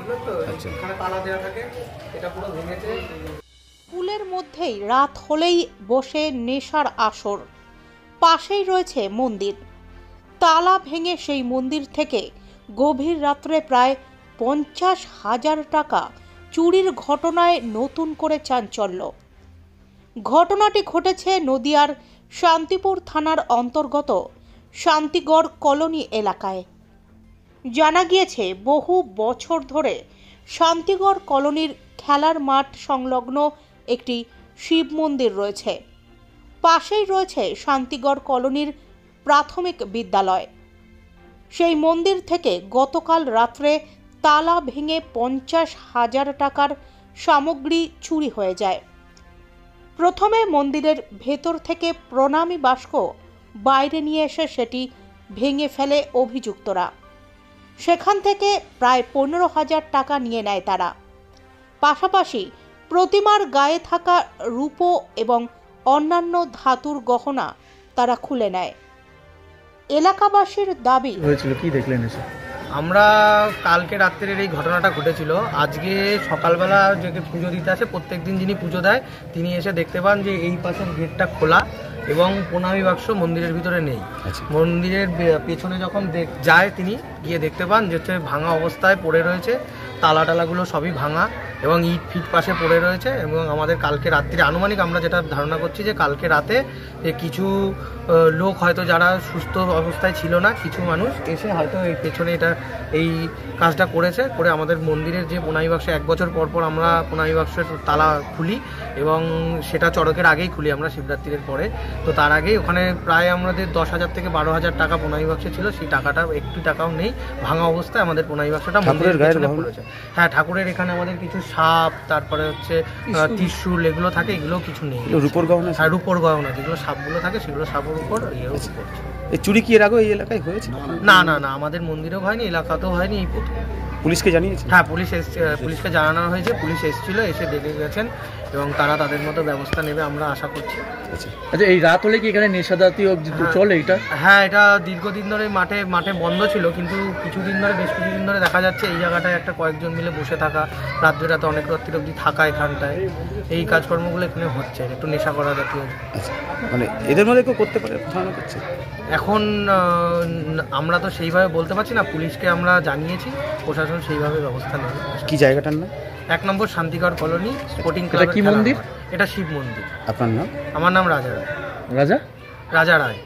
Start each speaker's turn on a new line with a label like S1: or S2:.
S1: বুঝলেন তো, এখানে তালা দেওয়া থাকে, এটা পুরো ভেঙেছে।
S2: স্কুলের মধ্যেই রাত হলেই বসে নেশার আসর, পাশেই রয়েছে মন্দির। তালা ভেঙে সেই মন্দির থেকে গভীর রাত্রে প্রায় 50,000 টাকা চুরির ঘটনায় নতুন করে চাঞ্চল্য। ঘটনাটি ঘটেছে নদিয়ার শান্তিপুর থানার অন্তর্গত শান্তিগড় কলোনি এলাকায়। জানা গিয়েছে বহু বছর ধরে শান্তিগড় কলোনির খেলার মাঠ সংলগ্ন একটি শিব মন্দির রয়েছে। পাশেই রয়েছে শান্তিগড় কলোনির প্রাথমিক বিদ্যালয়। সেই মন্দির থেকে গতকাল রাত্রে তালা ভেঙে 50,000 টাকার সামগ্রী চুরি হয়ে যায়। প্রথমে মন্দিরের ভেতর থেকে প্রণামী বাস্ক বাইরে নিয়ে এসে সেটি ভেঙে ফেলে অভিযুক্তরা। সেখান থেকে প্রায় 15,000 টাকা নিয়ে নেয় তারা। পাশাপাশি প্রতিমার গায়ে থাকা রূপো এবং অন্যান্য ধাতুর গহনা তারা খুলে নেয়। এলাকাবাসীর দাবি,
S1: হয়েছিল কি দেখলেন এসে? আমরা কালকে রাত্রের এই ঘটনাটা ঘটেছিল। আজকে সকালবেলা যে পুজো দিতে আসে, প্রত্যেকদিন যিনি পুজো দেয় তিনি এসে দেখতে পান যে এই পাশের গেটটা খোলা এবং প্রণামী বাক্স মন্দিরের ভিতরে নেই। মন্দিরের পেছনে যখন যায় তিনি গিয়ে দেখতে পান যে হচ্ছে ভাঙা অবস্থায় পড়ে রয়েছে, তালা টালাগুলো সবই ভাঙা এবং ইট ফিট পাশে পড়ে রয়েছে। এবং আমাদের কালকে রাত্রিরে আনুমানিক আমরা যেটা ধারণা করছি যে কালকে রাতে কিছু লোক হয়তো যারা সুস্থ অবস্থায় ছিল না, কিছু মানুষ এসে হয়তো এই পেছনে এই কাজটা করে আমাদের মন্দিরের যে প্রণামী বাক্স 1 বছর পর পর আমরা প্রণামী বাক্সের তালা খুলি এবং সেটা চড়কের আগেই খুলি আমরা শিবরাত্রির পরে। তো তার আগেই ওখানে প্রায় আমাদের 10,000 থেকে 12,000 টাকা প্রণামী বাক্সে ছিল, সেই টাকাটা একটু টাকাও নেই, ভাঙা অবস্থায় আমাদের প্রণামী বাক্সটা মন্দিরের পেছনে পড়েছে। হ্যাঁ, ঠাকুরের এখানে আমাদের কিছু সাপ, তারপরে হচ্ছে ত্রিশূল এগুলো থাকে, এগুলো কিছু নেই।
S3: রূপোর গহনা?
S1: হ্যাঁ, রূপোর গহনা যেগুলো সাপগুলো থাকে সেগুলো সাপের উপর পড়ছে।
S3: এই চুরি কি এর আগে এই এলাকায় হয়েছে?
S1: না, আমাদের মন্দিরেও হয়নি, এলাকাতেও হয়নি, এই প্রথম।
S3: পুলিশকে জানিয়েছে?
S1: হ্যাঁ, পুলিশকে জানানো হয়েছে, পুলিশ এসেছিল, এসে দেখে গেছেন এবং তারা তাদের মতো ব্যবস্থা নেবে আমরা আশা করছি।
S4: আচ্ছা, এই রাত হলে কি এখানে নেশাদাতীয় চলে এটা?
S1: হ্যাঁ, এটা দীর্ঘদিন ধরে মাঠে বন্ধ ছিল, কিন্তু বেশ কিছুদিন ধরে দেখা যাচ্ছে এই জায়গাটায় একটা কয়েকজন মিলে বসে থাকা, রাতে অনেক রাত্রি অবধি থাকা, এখানটায় এই কাজকর্মগুলো এখানে হচ্ছে, একটু নেশা করা জাতীয়।
S3: মানে এদের মধ্যে কেউ করতে পারে ধারণা করছে?
S1: এখন আমরা তো সেইভাবে বলতে পারছি না, পুলিশকে আমরা জানিয়েছি, প্রশাসন সেইভাবে ব্যবস্থা নেবে।
S3: কি জায়গাটার নাম?
S1: 1 নম্বর শান্তিগড় কলোনি স্পোর্টিং ক্লাব।
S4: কি মন্দির?
S1: এটা শিব মন্দির।
S3: আপনার নাম?
S1: আমার নাম রাজা রায়।
S4: রাজা রায়।